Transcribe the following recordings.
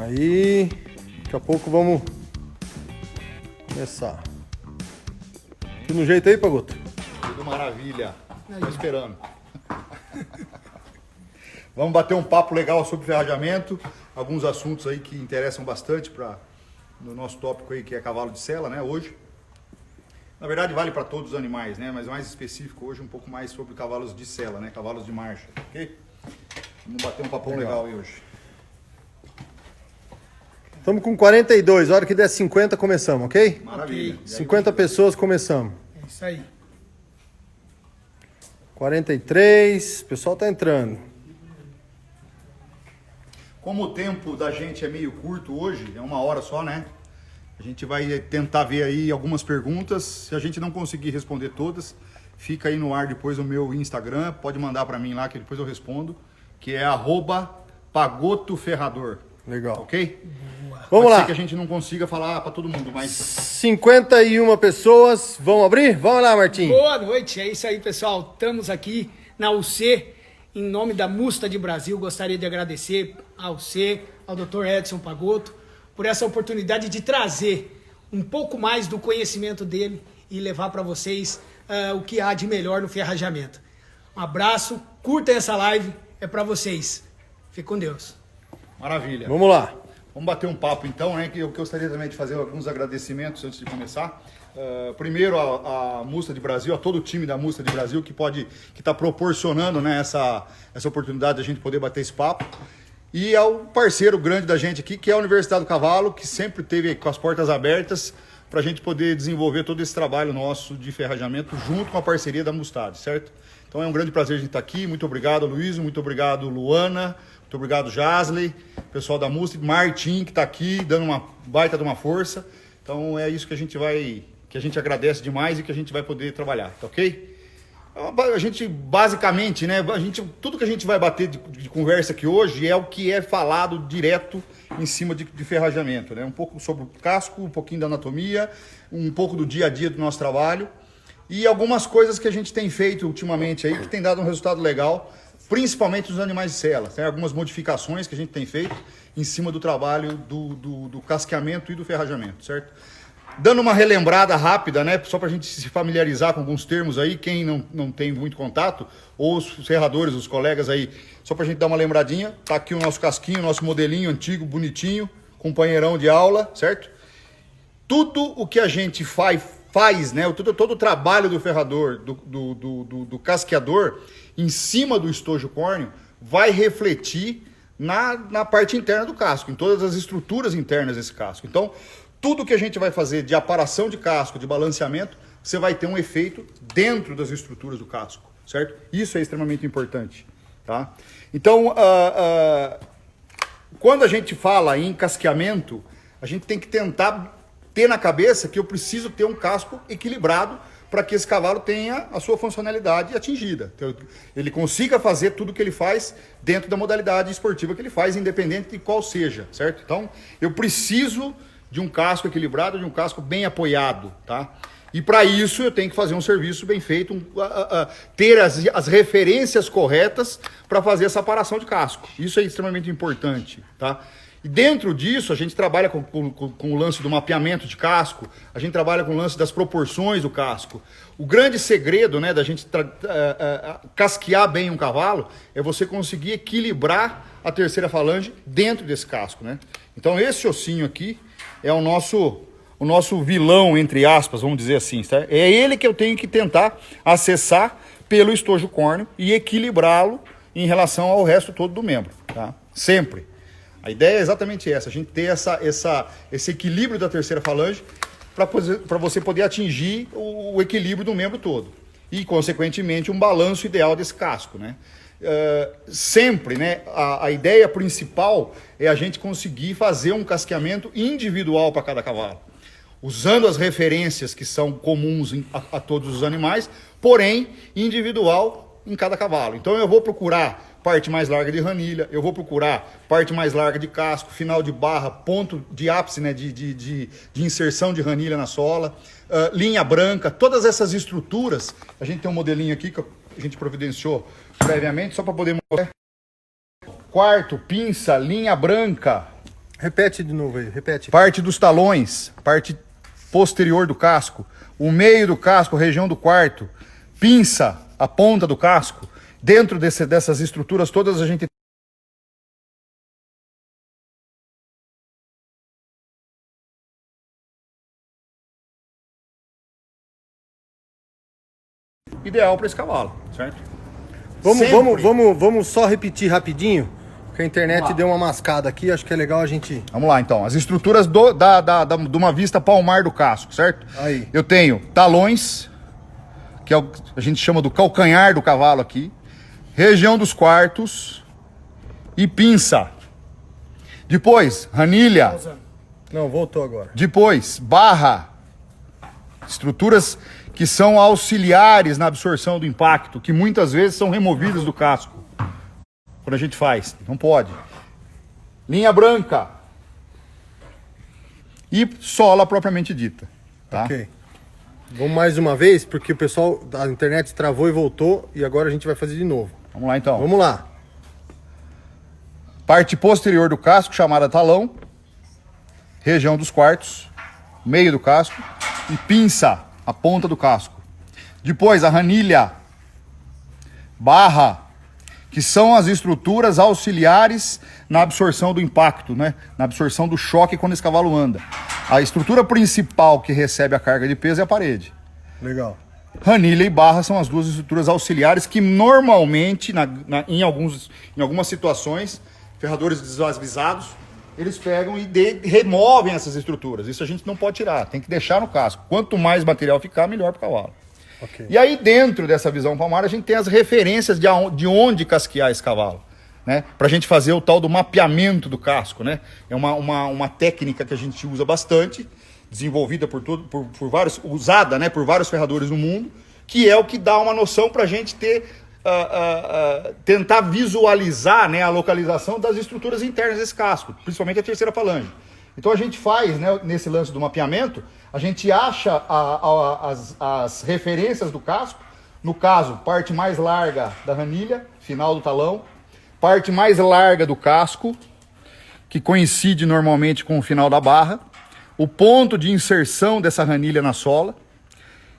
Aí, daqui a pouco vamos começar. Tudo no jeito aí, Pagoto? Tudo maravilha. Tô esperando. Vamos bater um papo legal sobre ferrajamento, alguns assuntos aí que interessam bastante no nosso tópico aí, que é cavalo de sela, né, hoje. Na verdade vale para todos os animais, né, mas mais específico hoje um pouco mais sobre cavalos de sela, né, cavalos de marcha, ok? Vamos bater um papão legal aí hoje. Estamos com 42, a hora que der 50 começamos, ok? Maravilha. Ok. 50 pessoas começamos. É isso aí. 43, o pessoal tá entrando. Como o tempo da gente é meio curto hoje, é 1 hora só, né? A gente vai tentar ver aí algumas perguntas. Se a gente não conseguir responder todas, fica aí no ar depois o meu Instagram. Pode mandar para mim lá que depois eu respondo. Que é @pagotoferrador. Legal. Ok? Vamos Pode lá. ser que a gente não consiga falar para todo mundo, mas 51 pessoas. Vamos abrir? Vamos lá, Martim. Boa noite, é isso aí, pessoal. Estamos aqui na UC, em nome da Mustad Brasil. Gostaria de agradecer ao UC, ao Dr. Edson Pagoto, por essa oportunidade de trazer um pouco mais do conhecimento dele e levar para vocês o que há de melhor no ferrajamento. Um abraço, curta essa live, é para vocês. Fique com Deus. maravilha. Vamos lá. Vamos bater um papo então, né? Que eu gostaria também de fazer alguns agradecimentos antes de começar. Primeiro a Mustad Brasil, a todo o time da Mustad Brasil que está proporcionando, né, essa oportunidade de a gente poder bater esse papo. E ao parceiro grande da gente aqui, que é a Universidade do Cavalo, que sempre teve com as portas abertas para a gente poder desenvolver todo esse trabalho nosso de ferrajamento junto com a parceria da Mustad, certo? Então é um grande prazer a gente estar aqui. Muito obrigado, Luiz, muito obrigado, Luana, muito obrigado, Jasley, pessoal da Mustad, Martim, que está aqui dando uma baita de uma força. Então é isso que a gente agradece demais e que a gente vai poder trabalhar, tá ok? A gente, basicamente, né, tudo que a gente vai bater de conversa aqui hoje é o que é falado direto em cima de ferrajamento, né? Um pouco sobre o casco, um pouquinho da anatomia, um pouco do dia a dia do nosso trabalho e algumas coisas que a gente tem feito ultimamente aí que tem dado um resultado legal, principalmente nos animais de sela. Tem algumas modificações que a gente tem feito em cima do trabalho do casqueamento e do ferrajamento, certo? Dando uma relembrada rápida, né, só para a gente se familiarizar com alguns termos aí, quem não tem muito contato, ou os ferradores, os colegas aí, só para a gente dar uma lembradinha, tá aqui o nosso casquinho, nosso modelinho antigo, bonitinho, companheirão de aula, certo? Tudo o que a gente faz, né, todo o trabalho do ferrador, do casqueador, em cima do estojo córneo, vai refletir na parte interna do casco, em todas as estruturas internas desse casco. Então, tudo que a gente vai fazer de aparação de casco, de balanceamento, você vai ter um efeito dentro das estruturas do casco, certo? Isso é extremamente importante, tá? Então, quando a gente fala em casqueamento, a gente tem que tentar ter na cabeça que eu preciso ter um casco equilibrado para que esse cavalo tenha a sua funcionalidade atingida. Então, ele consiga fazer tudo o que ele faz dentro da modalidade esportiva que ele faz, independente de qual seja, certo? Então, eu preciso de um casco equilibrado, de um casco bem apoiado, tá? E para isso eu tenho que fazer um serviço bem feito, ter as referências corretas para fazer essa aparação de casco. Isso é extremamente importante, tá? E dentro disso a gente trabalha com o lance do mapeamento de casco, a gente trabalha com o lance das proporções do casco. O grande segredo, né, da gente casquear bem um cavalo é você conseguir equilibrar a terceira falange dentro desse casco, né? Então esse ossinho aqui é o nosso vilão, entre aspas, vamos dizer assim, tá? É ele que eu tenho que tentar acessar pelo estojo córneo e equilibrá-lo em relação ao resto todo do membro, tá? Sempre. A ideia é exatamente essa, a gente ter esse equilíbrio da terceira falange para você poder atingir o equilíbrio do membro todo. E, consequentemente, um balanço ideal desse casco, né? Sempre, né, a ideia principal é a gente conseguir fazer um casqueamento individual para cada cavalo, usando as referências que são comuns a todos os animais, porém individual em cada cavalo. Então eu vou procurar parte mais larga de ranilha, eu vou procurar parte mais larga de casco, final de barra, ponto de ápice, né, de inserção de ranilha na sola, linha branca, todas essas estruturas. A gente tem um modelinho aqui que a gente providenciou previamente, só para poder mostrar. Quarto, pinça, linha branca, Repete de novo aí, repete. Parte dos talões, parte posterior do casco, o meio do casco, região do quarto, pinça, a ponta do casco. Dentro dessas estruturas todas a gente ideal para esse cavalo, certo? Vamos só repetir rapidinho, que a internet deu uma mascada aqui, acho que é legal a gente... Vamos lá, então. As estruturas de uma vista palmar do casco, certo? Aí. Eu tenho talões, que é o que a gente chama do calcanhar do cavalo aqui, região dos quartos e pinça. Depois, ranilha. Não, voltou agora. Depois, barra. Estruturas que são auxiliares na absorção do impacto, que muitas vezes são removidas do casco. Quando a gente faz, não pode. Linha branca. E sola propriamente dita. Tá? Ok. Vamos mais uma vez, porque o pessoal da internet travou e voltou, e agora a gente vai fazer de novo. Vamos lá então. Vamos lá. Parte posterior do casco, chamada talão. Região dos quartos. Meio do casco. E pinça, a ponta do casco. Depois a ranilha. Barra, que são as estruturas auxiliares na absorção do impacto, né? Na absorção do choque quando esse cavalo anda. A estrutura principal que recebe a carga de peso é a parede. Legal. Ranilha e barra são as duas estruturas auxiliares que normalmente, em algumas situações, ferradores desavisados, eles pegam e removem essas estruturas. Isso a gente não pode tirar, tem que deixar no casco. Quanto mais material ficar, melhor para o cavalo. Okay. E aí, dentro dessa visão palmar, a gente tem as referências de onde casquear esse cavalo, né? Para a gente fazer o tal do mapeamento do casco, né? É uma técnica que a gente usa bastante, desenvolvida usada, né, por vários ferradores no mundo, que é o que dá uma noção para a gente tentar visualizar, né, a localização das estruturas internas desse casco, principalmente a terceira falange. Então a gente faz, né, nesse lance do mapeamento, a gente acha as referências do casco, no caso, parte mais larga da ranilha, final do talão, parte mais larga do casco, que coincide normalmente com o final da barra, o ponto de inserção dessa ranilha na sola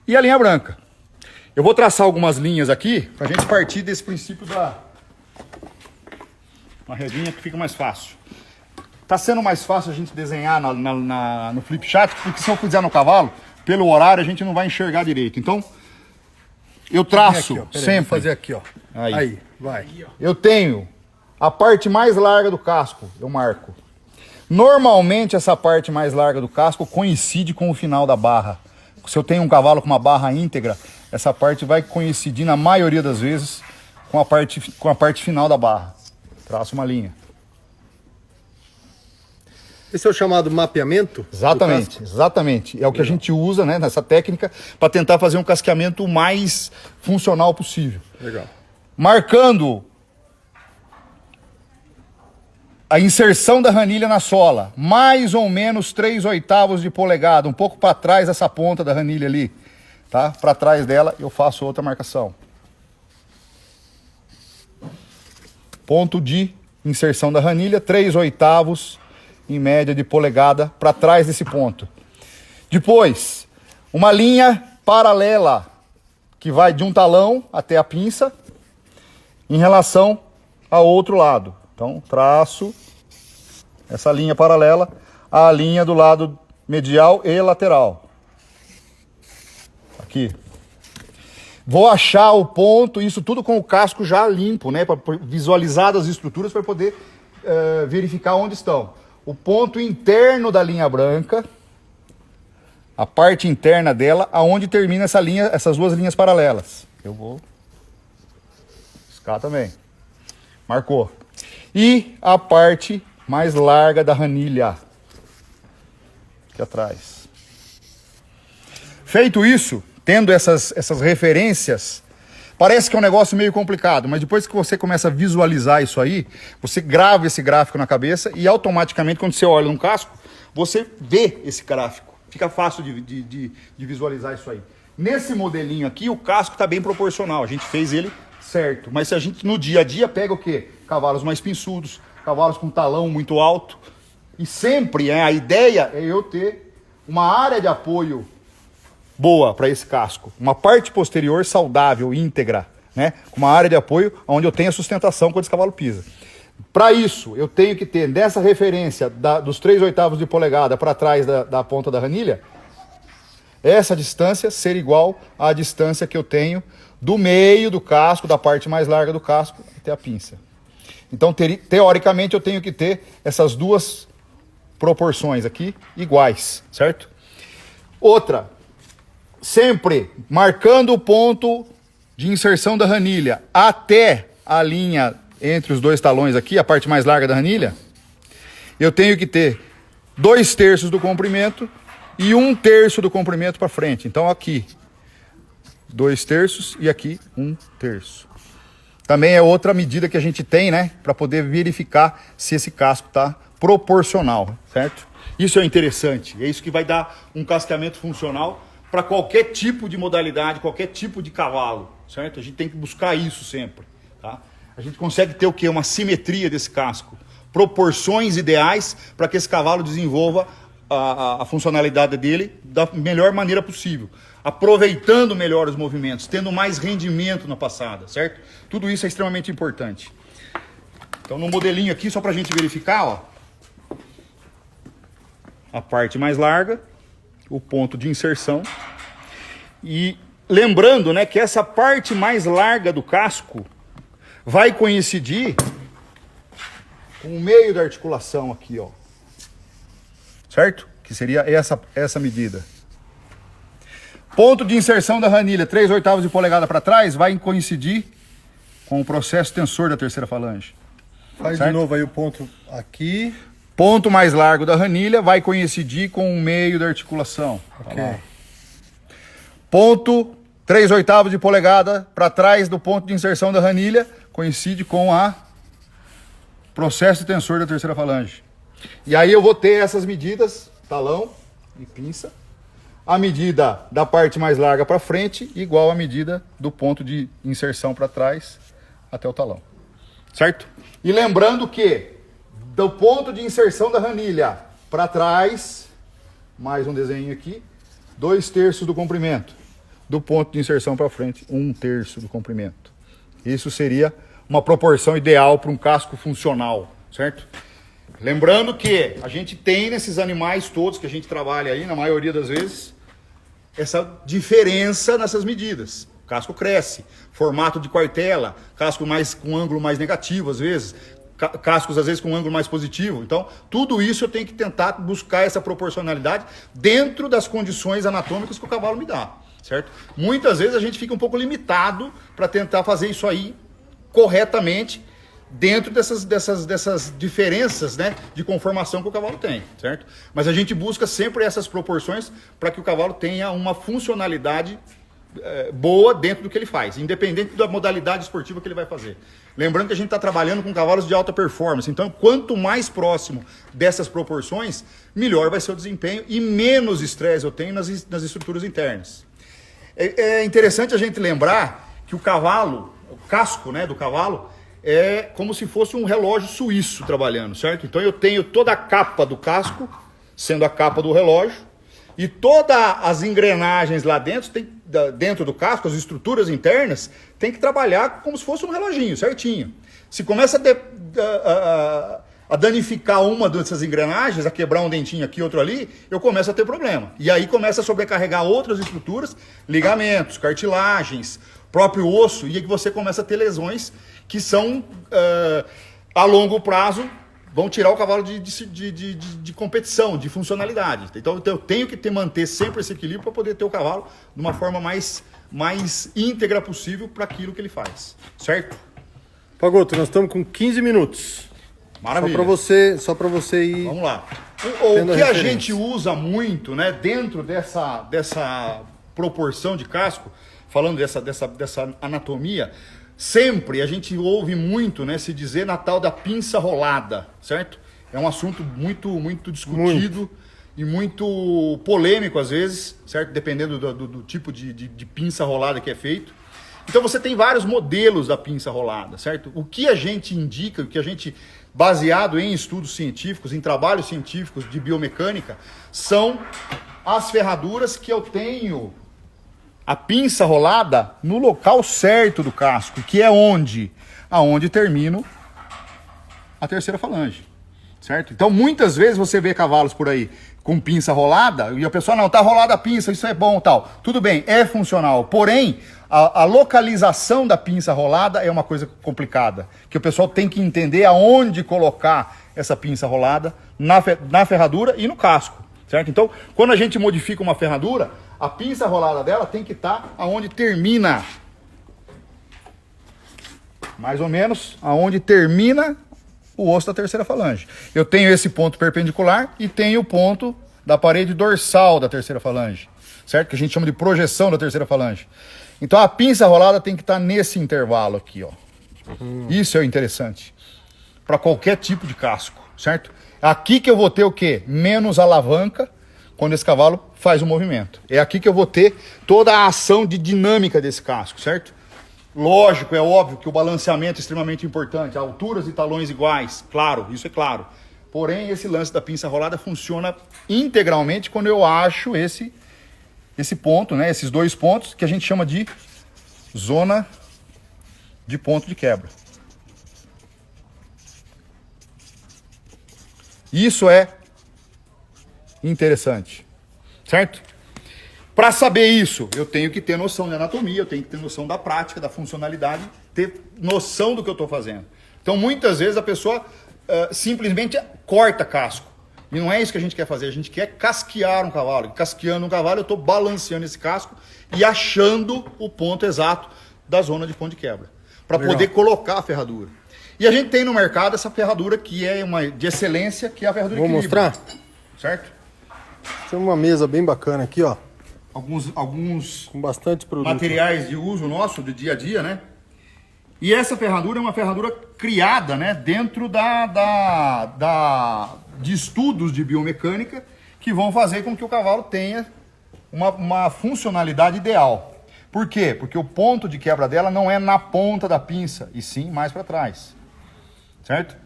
e a linha branca. Eu vou traçar algumas linhas aqui para a gente partir desse princípio uma regrinha que fica mais fácil. Tá sendo mais fácil a gente desenhar no flip chart, porque se eu fizer no cavalo, pelo horário a gente não vai enxergar direito. Então, eu traço aqui, ó, sempre. Vou fazer aqui, ó. Aí, vai. Eu tenho a parte mais larga do casco, eu marco. Normalmente essa parte mais larga do casco coincide com o final da barra. Se eu tenho um cavalo com uma barra íntegra, essa parte vai coincidir na maioria das vezes com a parte final da barra. Traço uma linha. Esse é o chamado mapeamento? Exatamente, exatamente. É o que a gente usa, né, nessa técnica para tentar fazer um casqueamento o mais funcional possível. Legal. Marcando a inserção da ranilha na sola, mais ou menos 3/8 de polegada, um pouco para trás dessa ponta da ranilha ali, tá? Para trás dela eu faço outra marcação. Ponto de inserção da ranilha, 3/8 em média de polegada para trás desse ponto. Depois, uma linha paralela que vai de um talão até a pinça em relação ao outro lado. Então, traço essa linha paralela à linha do lado medial e lateral. Aqui. Vou achar o ponto, isso tudo com o casco já limpo, né? Para visualizar as estruturas, para poder verificar onde estão. O ponto interno da linha branca, a parte interna dela, aonde termina essas duas linhas paralelas. Eu vou riscar também. Marcou. E a parte mais larga da ranilha, aqui atrás. Feito isso, tendo essas referências, parece que é um negócio meio complicado, mas depois que você começa a visualizar isso aí, você grava esse gráfico na cabeça e automaticamente, quando você olha no casco, você vê esse gráfico. Fica fácil de visualizar isso aí. Nesse modelinho aqui, o casco está bem proporcional, a gente fez ele certo. Mas se a gente no dia a dia pega o quê? Cavalos mais pinçudos, cavalos com talão muito alto, E sempre a ideia é eu ter uma área de apoio boa para esse casco, uma parte posterior saudável, íntegra, né? Uma área de apoio onde eu tenha sustentação quando esse cavalo pisa. Para isso, eu tenho que ter nessa referência dos 3/8 de polegada para trás da ponta da ranilha, essa distância ser igual à distância que eu tenho do meio do casco, da parte mais larga do casco, até a pinça. Então, teoricamente, eu tenho que ter essas duas proporções aqui iguais, certo? Outra, sempre marcando o ponto de inserção da ranilha até a linha entre os dois talões aqui, a parte mais larga da ranilha, eu tenho que ter 2/3 do comprimento e 1/3 do comprimento para frente. Então aqui, 2/3 e aqui 1/3. Também é outra medida que a gente tem, né, para poder verificar se esse casco está proporcional, certo? Isso é interessante, é isso que vai dar um casqueamento funcional para qualquer tipo de modalidade, qualquer tipo de cavalo, certo? A gente tem que buscar isso sempre, tá? A gente consegue ter o quê? Uma simetria desse casco, proporções ideais para que esse cavalo desenvolva a funcionalidade dele da melhor maneira possível, aproveitando melhor os movimentos, tendo mais rendimento na passada, certo? Tudo isso é extremamente importante. Então no modelinho aqui, só para a gente verificar, ó, a parte mais larga, o ponto de inserção, e lembrando, né, que essa parte mais larga do casco vai coincidir com o meio da articulação aqui, ó. Certo? Que seria essa medida. Ponto de inserção da ranilha, 3/8 de polegada para trás, vai coincidir com o processo tensor da terceira falange. Faz certo? de novo aí o ponto aqui. Ponto mais largo da ranilha vai coincidir com o meio da articulação. Ok. Ponto 3/8 de polegada para trás do ponto de inserção da ranilha coincide com a processo tensor da terceira falange. E aí eu vou ter essas medidas, talão e pinça. A medida da parte mais larga para frente igual à medida do ponto de inserção para trás até o talão. Certo? E lembrando que do ponto de inserção da ranilha para trás, mais um desenho aqui, 2/3 do comprimento. Do ponto de inserção para frente, 1/3 do comprimento. Isso seria uma proporção ideal para um casco funcional, certo? Lembrando que a gente tem nesses animais todos que a gente trabalha aí, na maioria das vezes, essa diferença nessas medidas. O casco cresce, formato de quartela, casco mais com ângulo mais negativo às vezes, cascos às vezes com ângulo mais positivo. Então, tudo isso eu tenho que tentar buscar essa proporcionalidade dentro das condições anatômicas que o cavalo me dá, certo? Muitas vezes a gente fica um pouco limitado para tentar fazer isso aí corretamente dentro dessas diferenças, né, de conformação que o cavalo tem, certo? Mas a gente busca sempre essas proporções para que o cavalo tenha uma funcionalidade boa dentro do que ele faz, independente da modalidade esportiva que ele vai fazer. Lembrando que a gente está trabalhando com cavalos de alta performance, então quanto mais próximo dessas proporções, melhor vai ser o desempenho e menos estresse eu tenho nas estruturas internas. É interessante a gente lembrar que o cavalo, o casco, né, do cavalo, é como se fosse um relógio suíço trabalhando, certo? Então eu tenho toda a capa do casco, sendo a capa do relógio, e todas as engrenagens lá dentro, dentro do casco, as estruturas internas, tem que trabalhar como se fosse um reloginho, certinho. Se começa a danificar uma dessas engrenagens, a quebrar um dentinho aqui, outro ali, eu começo a ter problema. E aí começa a sobrecarregar outras estruturas, ligamentos, cartilagens, próprio osso, e aí que você começa a ter lesões que são, a longo prazo, vão tirar o cavalo de competição, de funcionalidade. Então eu tenho que manter sempre esse equilíbrio para poder ter o cavalo de uma forma mais íntegra possível para aquilo que ele faz. Certo? Pagotto, nós estamos com 15 minutos. Maravilha. Só para você ir... Vamos lá. O que a gente usa muito, né, dentro dessa proporção de casco, falando dessa anatomia, sempre a gente ouve muito, né, se dizer na tal da pinça rolada, certo? É um assunto muito discutido e muito polêmico às vezes, certo? Dependendo do tipo de pinça rolada que é feito. Então você tem vários modelos da pinça rolada, certo? O que a gente indica, o que a gente, baseado em estudos científicos, em trabalhos científicos de biomecânica, são as ferraduras que eu tenho a pinça rolada no local certo do casco, que é onde? Aonde termino a terceira falange, certo? Então muitas vezes você vê cavalos por aí com pinça rolada e a pessoa, não, tá rolada a pinça, isso é bom, tal. Tudo bem, é funcional, porém a localização da pinça rolada é uma coisa complicada, que o pessoal tem que entender aonde colocar essa pinça rolada na ferradura e no casco, certo? Então, quando a gente modifica uma ferradura, a pinça rolada dela tem que estar aonde termina, mais ou menos aonde termina o osso da terceira falange. Eu tenho esse ponto perpendicular e tenho o ponto da parede dorsal da terceira falange, certo? Que a gente chama de projeção da terceira falange. Então a pinça rolada tem que estar nesse intervalo aqui, ó. Isso é o interessante para qualquer tipo de casco, certo? Aqui que eu vou ter o quê? Menos alavanca quando esse cavalo faz o movimento. É aqui que eu vou ter toda a ação de dinâmica desse casco, certo? Lógico, é óbvio que o balanceamento é extremamente importante, alturas e talões iguais, claro, isso é claro. Porém, esse lance da pinça rolada funciona integralmente quando eu acho esse ponto, né, esses dois pontos que a gente chama de zona de ponto de quebra. Isso é interessante, certo? Para saber isso, eu tenho que ter noção de anatomia, eu tenho que ter noção da prática, da funcionalidade, ter noção do que eu estou fazendo. Então, muitas vezes a pessoa simplesmente corta casco. E não é isso que a gente quer fazer, a gente quer casquear um cavalo. E casqueando um cavalo, eu estou balanceando esse casco e achando o ponto exato da zona de ponto de quebra, para poder colocar a ferradura. E a gente tem no mercado essa ferradura que é uma de excelência, que é a ferradura Vou equilíbrio. mostrar? Certo? Tem uma mesa bem bacana aqui, ó. Alguns Com bastante produto. materiais de uso nosso, do dia a dia, né? E essa ferradura é uma ferradura criada, né, dentro de estudos de biomecânica que vão fazer com que o cavalo tenha uma funcionalidade ideal. Por quê? Porque o ponto de quebra dela não é na ponta da pinça, e sim mais para trás. Certo?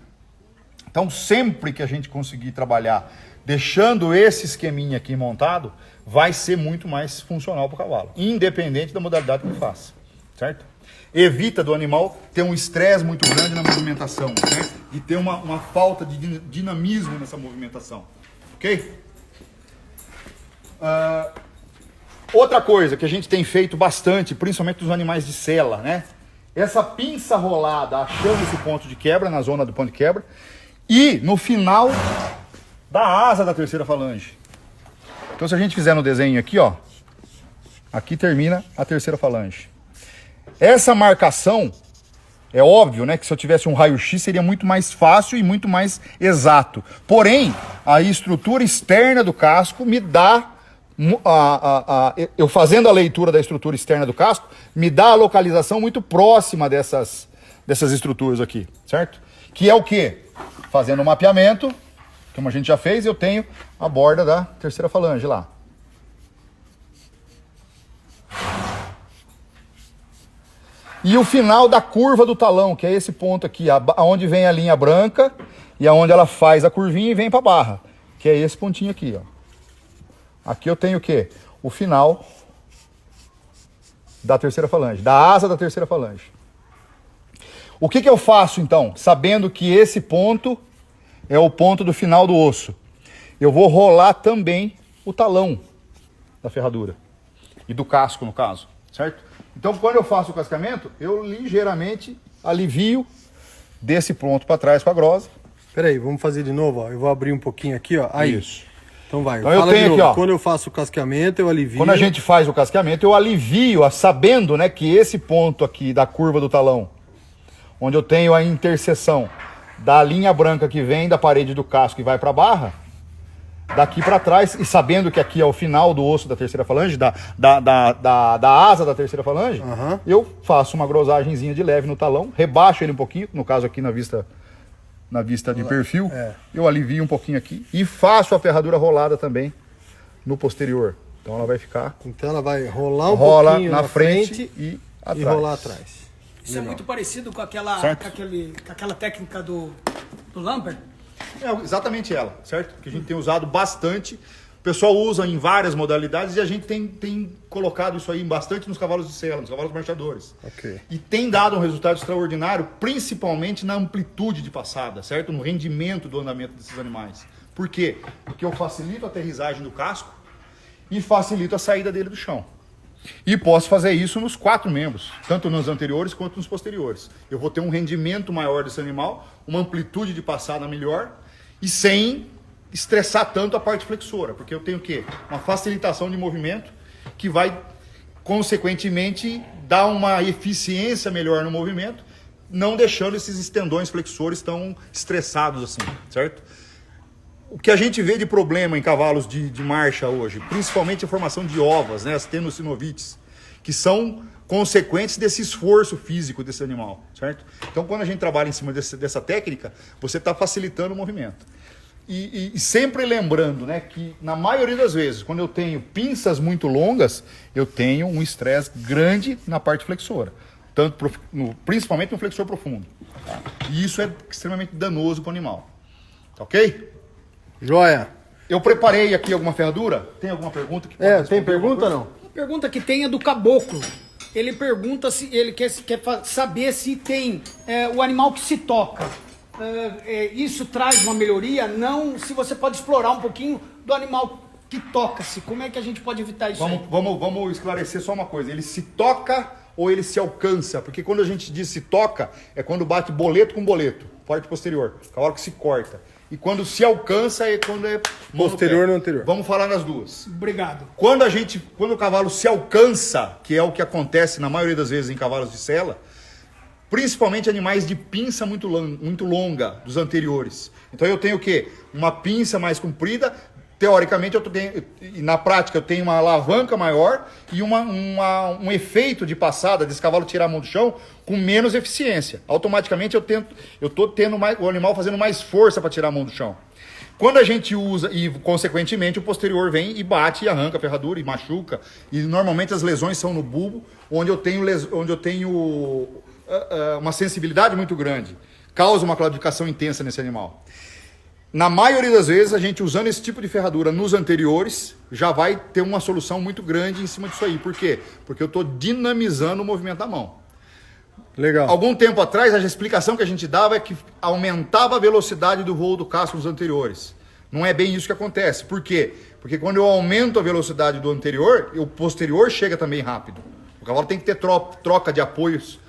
Então, sempre que a gente conseguir trabalhar deixando esse esqueminha aqui montado, vai ser muito mais funcional para o cavalo, independente da modalidade que ele faça. Certo? Evita do animal ter um estresse muito grande na movimentação, certo? E ter uma falta de dinamismo nessa movimentação. Ok? Outra coisa que a gente tem feito bastante, principalmente dos animais de sela, né? Essa pinça rolada achando esse ponto de quebra, na zona do ponto de quebra, e no final da asa da terceira falange. Então, se a gente fizer no desenho aqui, ó, aqui termina a terceira falange. Essa marcação, é óbvio, né, que se eu tivesse um raio-x seria muito mais fácil e muito mais exato. Porém, a estrutura externa do casco me dá, eu fazendo a leitura da estrutura externa do casco, me dá a localização muito próxima dessas estruturas aqui, certo? Que é o quê? Fazendo o mapeamento, como a gente já fez, eu tenho a borda da terceira falange lá. E o final da curva do talão, que é esse ponto aqui, aonde vem a linha branca e aonde ela faz a curvinha e vem para a barra, que é esse pontinho aqui, ó. Aqui eu tenho o quê? O final da terceira falange, da asa da terceira falange. O que eu faço então, sabendo que esse ponto é o ponto do final do osso? Eu vou rolar também o talão da ferradura e do casco, no caso, certo? Então, quando eu faço o cascamento, eu ligeiramente alivio desse ponto para trás com a grosa. Peraí, vamos fazer de novo, ó. Eu vou abrir um pouquinho aqui, ó. Aí. Isso. Então vai. Então eu tenho aqui, ó. Quando eu faço o casqueamento, eu alivio. Quando a gente faz o casqueamento, eu alivio, sabendo, né, que esse ponto aqui da curva do talão, onde eu tenho a interseção da linha branca que vem da parede do casco e vai para a barra, daqui para trás, e sabendo que aqui é o final do osso da terceira falange, da asa da terceira falange, eu faço uma grosagenzinha de leve no talão, rebaixo ele um pouquinho, no caso aqui na vista de perfil, eu alivio um pouquinho aqui e faço a ferradura rolada também no posterior. Então ela vai ficar... Então ela vai rolar um pouquinho na frente e E rolar atrás. Isso é muito parecido com aquela, Certo. com aquela técnica do Lampert. É exatamente ela, certo? Que a gente tem usado bastante. O pessoal usa em várias modalidades e a gente tem colocado isso aí bastante nos cavalos de sela, nos cavalos marchadores. Ok. E tem dado um resultado extraordinário, principalmente na amplitude de passada, certo? No rendimento do andamento desses animais. Por quê? Porque eu facilito a aterrissagem do casco e facilito a saída dele do chão. E posso fazer isso nos 4 membros, tanto nos anteriores quanto nos posteriores. Eu vou ter um rendimento maior desse animal, uma amplitude de passada melhor e sem estressar tanto a parte flexora, porque eu tenho o quê? Uma facilitação de movimento que vai, consequentemente, dar uma eficiência melhor no movimento, não deixando esses tendões flexores tão estressados assim, certo? O que a gente vê de problema em cavalos de marcha hoje, principalmente a formação de ovas, né, as tenossinovites, que são consequentes desse esforço físico desse animal, certo? Então, quando a gente trabalha em cima dessa técnica, você está facilitando o movimento. E sempre lembrando, né, que na maioria das vezes, quando eu tenho pinças muito longas, eu tenho um estresse grande na parte flexora, principalmente no flexor profundo. Tá? E isso é extremamente danoso para o animal. Tá ok? Joia. Eu preparei aqui alguma ferradura. Tem alguma pergunta? Que pode Tem responder pergunta alguma ou não? A pergunta que tem é do caboclo. Ele pergunta se ele quer saber se tem o animal que se toca. Isso traz uma melhoria? Não, se você pode explorar um pouquinho do animal que toca-se. Como é que a gente pode evitar isso aí? Vamos esclarecer só uma coisa. Ele se toca ou ele se alcança? Porque quando a gente diz se toca, é quando bate boleto com boleto, parte posterior, cavalo que se corta. E quando se alcança é quando é Posterior no anterior. Vamos falar nas duas. Obrigado. Quando o cavalo se alcança, que é o que acontece na maioria das vezes em cavalos de sela, principalmente animais de pinça muito longa dos anteriores. Então eu tenho o quê? Uma pinça mais comprida. Teoricamente, na prática, eu tenho uma alavanca maior e um efeito de passada desse cavalo tirar a mão do chão com menos eficiência. Automaticamente, eu estou tendo o animal fazendo mais força para tirar a mão do chão. Quando a gente usa, e consequentemente o posterior vem e bate e arranca a ferradura e machuca, e normalmente as lesões são no bulbo, onde eu tenho uma sensibilidade muito grande, causa uma claudicação intensa nesse animal. Na maioria das vezes, a gente usando esse tipo de ferradura nos anteriores, já vai ter uma solução muito grande em cima disso aí. Por quê? Porque eu estou dinamizando o movimento da mão. Legal. Algum tempo atrás, a explicação que a gente dava é que aumentava a velocidade do voo do casco nos anteriores. Não é bem isso que acontece. Por quê? Porque quando eu aumento a velocidade do anterior, o posterior chega também rápido. O cavalo tem que ter troca de apoios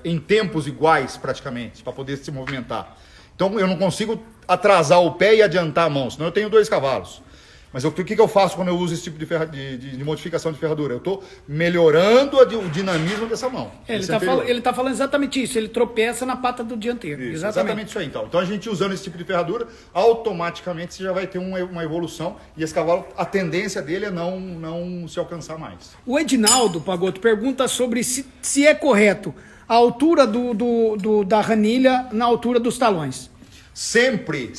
em tempos iguais, praticamente, para poder se movimentar. Então eu não consigo atrasar o pé e adiantar a mão, senão eu tenho 2 cavalos. Mas o que eu faço quando eu uso esse tipo de modificação de ferradura? Eu estou melhorando o dinamismo dessa mão. Ele está falando exatamente isso, ele tropeça na pata do dianteiro. Isso, exatamente isso aí. Então a gente usando esse tipo de ferradura, automaticamente você já vai ter uma evolução e esse cavalo, a tendência dele é não se alcançar mais. O Edinaldo Pagotto pergunta sobre se é correto a altura da ranilha na altura dos talões. Sempre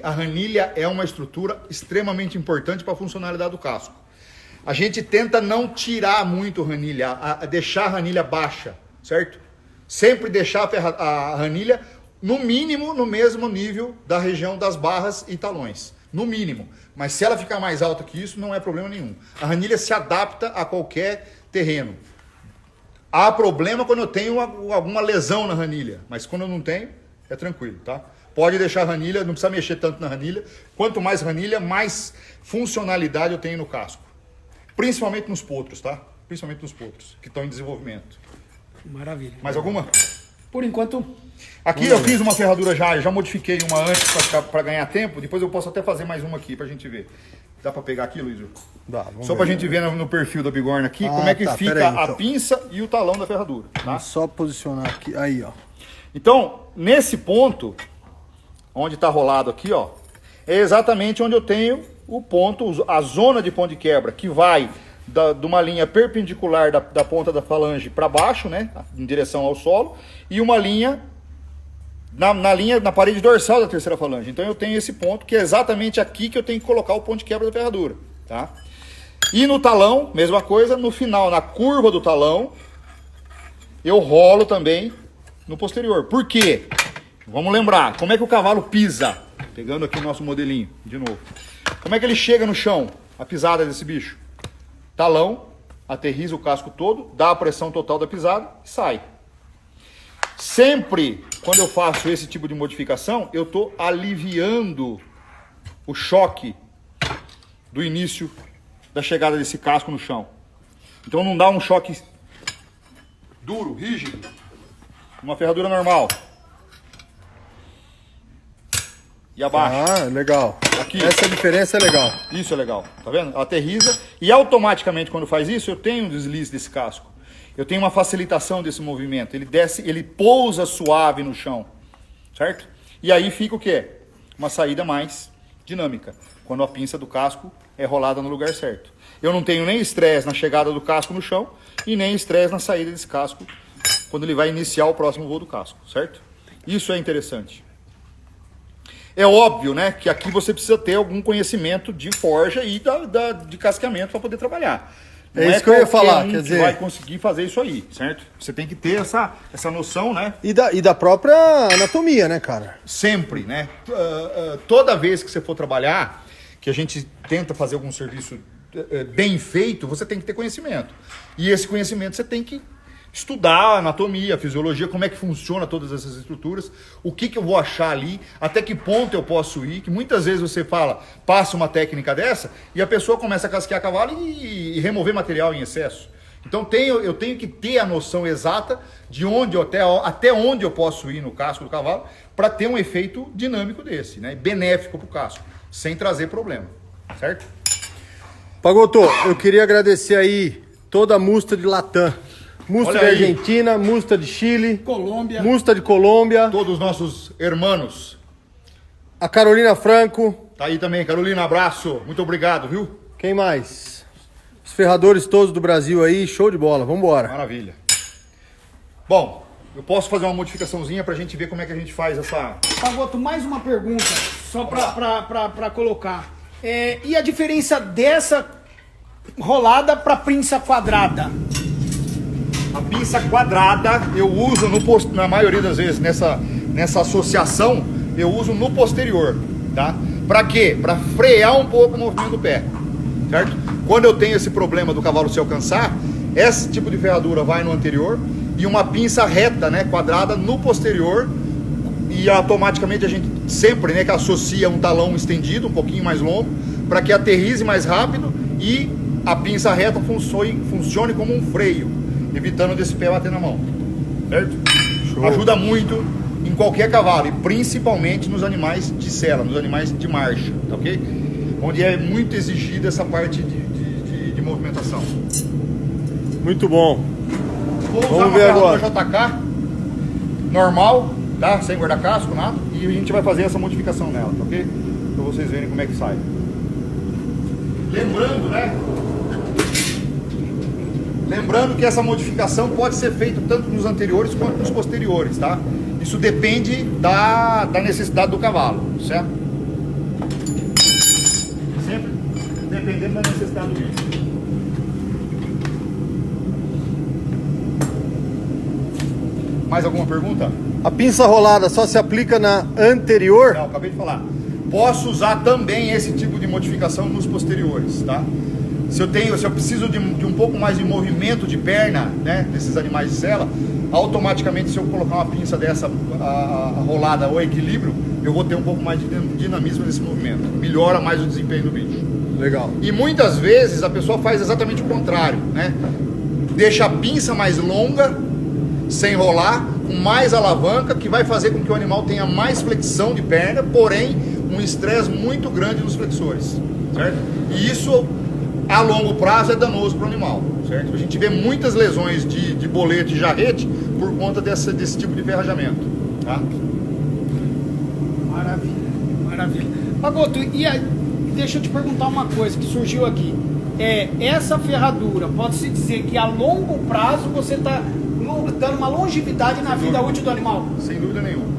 a ranilha é uma estrutura extremamente importante para a funcionalidade do casco. A gente tenta não tirar muito a ranilha, deixar a ranilha baixa, certo? Sempre deixar a ranilha, no mínimo, no mesmo nível da região das barras e talões. No mínimo. Mas se ela ficar mais alta que isso, não é problema nenhum. A ranilha se adapta a qualquer terreno. Há problema quando eu tenho alguma lesão na ranilha, mas quando eu não tenho, é tranquilo, tá? Pode deixar a ranilha, não precisa mexer tanto na ranilha. Quanto mais ranilha, mais funcionalidade eu tenho no casco. Principalmente nos potros, tá? Principalmente nos potros, que estão em desenvolvimento. Maravilha. Mais alguma? Por enquanto... Aqui eu fiz uma ferradura já modifiquei uma antes para ganhar tempo. Depois eu posso até fazer mais uma aqui pra gente ver. Dá pra pegar aqui, Luiz? Dá, só pra gente ver no perfil da bigorna aqui, como é que fica aí, então. a pinça e o talão da ferradura. Tá? Só posicionar aqui, aí ó. Então, nesse ponto, onde está rolado aqui, ó, é exatamente onde eu tenho o ponto, a zona de ponto de quebra, que vai de uma linha perpendicular da ponta da falange para baixo, né, em direção ao solo, e uma linha na parede dorsal da terceira falange. Então eu tenho esse ponto, que é exatamente aqui que eu tenho que colocar o ponto de quebra da ferradura, tá? E no talão, mesma coisa, no final, na curva do talão, eu rolo também no posterior. Por quê? Vamos lembrar, como é que o cavalo pisa? Pegando aqui o nosso modelinho, de novo. Como é que ele chega no chão, a pisada desse bicho? Talão, aterriza o casco todo, dá a pressão total da pisada e sai. Sempre, quando eu faço esse tipo de modificação, eu estou aliviando o choque do início da chegada desse casco no chão. Então não dá um choque duro, rígido, uma ferradura normal. E abaixo. Ah, legal. Aqui. Essa diferença é legal. Isso é legal, tá vendo? Ela aterriza e automaticamente quando faz isso, eu tenho um deslize desse casco. Eu tenho uma facilitação desse movimento. Ele desce, ele pousa suave no chão, certo? E aí fica o quê? Uma saída mais dinâmica, quando a pinça do casco é rolada no lugar certo. Eu não tenho nem estresse na chegada do casco no chão e nem estresse na saída desse casco quando ele vai iniciar o próximo voo do casco, certo? Isso é interessante. É óbvio, né, que aqui você precisa ter algum conhecimento de forja e de casqueamento para poder trabalhar. Não É isso que eu ia falar, quer quer dizer... vai conseguir fazer isso aí, certo? Você tem que ter essa noção, né? E da própria anatomia, né, cara? Sempre, né? Toda vez que você for trabalhar, que a gente tenta fazer algum serviço bem feito, você tem que ter conhecimento. E esse conhecimento você tem que estudar a anatomia, a fisiologia, como é que funciona todas essas estruturas, o que eu vou achar ali, até que ponto eu posso ir, que muitas vezes você passa uma técnica dessa e a pessoa começa a casquear cavalo e remover material em excesso. Então eu tenho que ter a noção exata de onde até onde eu posso ir no casco do cavalo para ter um efeito dinâmico desse, né? Benéfico para o casco, sem trazer problema, certo? Pagoto, eu queria agradecer aí toda a musta de Latam. Musta Olha de aí. Argentina, musta de Chile, Colômbia. musta de Colômbia, Todos os nossos hermanos. a Carolina Franco, Tá aí também, Carolina, abraço. Muito obrigado, viu? quem mais? Os ferradores todos do Brasil aí, show de bola, vambora. Maravilha. Bom, eu posso fazer uma modificaçãozinha pra gente ver como é que a gente faz essa... Pagoto, mais uma pergunta, só para colocar. E a diferença dessa rolada para pinça quadrada? A pinça quadrada eu uso na maioria das vezes nessa associação, eu uso no posterior, tá? Pra quê? Pra frear um pouco o movimento do pé, certo? Quando eu tenho esse problema do cavalo se alcançar, esse tipo de ferradura vai no anterior e uma pinça reta, né, quadrada no posterior, e automaticamente a gente sempre, né, que associa um talão estendido, um pouquinho mais longo, para que aterrize mais rápido e a pinça reta funcione como um freio, evitando desse pé bater na mão, certo? Show. Ajuda muito em qualquer cavalo e principalmente nos animais de sela, nos animais de marcha, tá ok? Onde é muito exigida essa parte de movimentação. Muito bom. Vou usar Vamos uma ver ferradura agora. JK normal, tá? Sem guarda-casco, nada. E a gente vai fazer essa modificação nela, tá ok? Pra vocês verem como é que sai. Lembrando, né? Lembrando que essa modificação pode ser feita tanto nos anteriores quanto nos posteriores, tá? Isso depende da necessidade do cavalo, certo? Sempre dependendo da necessidade do bicho. Mais alguma pergunta? A pinça rolada só se aplica na anterior? Não, acabei de falar. Posso usar também esse tipo de modificação nos posteriores, tá? Se eu preciso de um pouco mais de movimento de perna, né, desses animais de sela, automaticamente se eu colocar uma pinça dessa a rolada ou equilíbrio, eu vou ter um pouco mais de dinamismo nesse movimento. Melhora mais o desempenho do bicho. Legal. E muitas vezes a pessoa faz exatamente o contrário, né? Deixa a pinça mais longa, sem rolar, com mais alavanca, que vai fazer com que o animal tenha mais flexão de perna, porém um estresse muito grande nos flexores, certo? E isso a longo prazo é danoso para o animal, certo? A gente vê muitas lesões de bolete e jarrete por conta desse tipo de ferrajamento, tá? Maravilha, maravilha. Pagoto, deixa eu te perguntar uma coisa que surgiu aqui. Essa ferradura, pode-se dizer que a longo prazo você está dando uma longevidade na vida útil do animal? Sem dúvida nenhuma.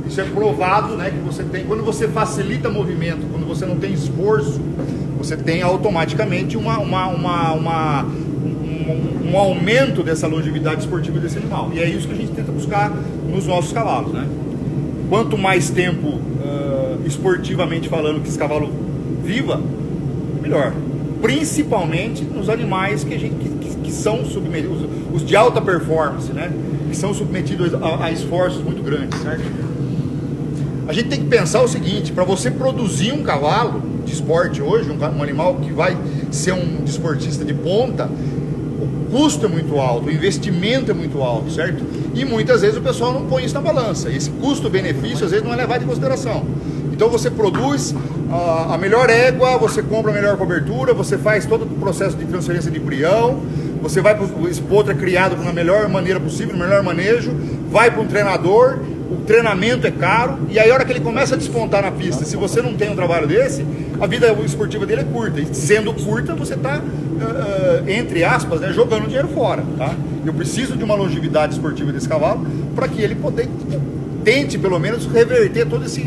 Isso é provado, né, que você tem, quando você facilita movimento, quando você não tem esforço, você tem automaticamente um aumento dessa longevidade esportiva desse animal. E é isso que a gente tenta buscar nos nossos cavalos, né? Quanto mais tempo, esportivamente falando, que esse cavalo viva, melhor. Principalmente nos animais que são submetidos, os de alta performance, né? Que são submetidos a esforços muito grandes, certo? A gente tem que pensar o seguinte: para você produzir um cavalo de esporte hoje, um animal que vai ser um desportista de ponta, o custo é muito alto, o investimento é muito alto, certo? E muitas vezes o pessoal não põe isso na balança. Esse custo-benefício às vezes não é levado em consideração. Então você produz a melhor égua, você compra a melhor cobertura, você faz todo o processo de transferência de embrião, você vai para esse potro é criado da melhor maneira possível, no melhor manejo, vai para um treinador, o treinamento é caro, e aí a hora que ele começa a despontar na pista, se você não tem um trabalho desse, a vida esportiva dele é curta, e sendo curta, você está, entre aspas, né, jogando dinheiro fora, tá? Eu preciso de uma longevidade esportiva desse cavalo, para que ele tente, pelo menos, reverter todo esse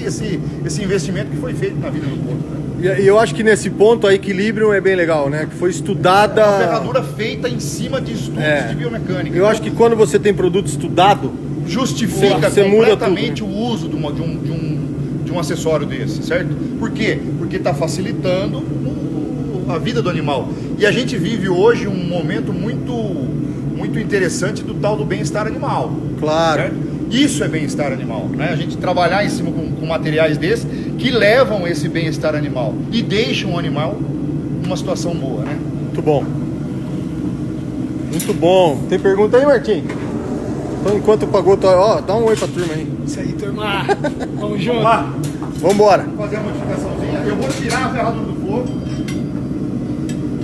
investimento que foi feito na vida do potro, né? E eu acho que nesse ponto a equilíbrio é bem legal, né? Que foi estudada... É uma ferradura feita em cima de estudos de biomecânica. Eu acho que quando você tem produto estudado, justifica você completamente muda tudo, o uso de um acessório desse, certo? Por quê? Porque está facilitando a vida do animal. E a gente vive hoje um momento muito interessante do tal do bem-estar animal. Claro. Certo? Isso é bem-estar animal, né? A gente trabalhar em cima com materiais desses que levam esse bem-estar animal e deixam o animal numa situação boa, né? Muito bom. Muito bom. Tem pergunta aí, Martim? Então, enquanto o Pagoto... Ó, dá um oi pra turma aí. Isso aí, turma. Vamos junto. Vamos lá. Vambora. Vou fazer a modificaçãozinha. Eu vou tirar a ferradura do fogo.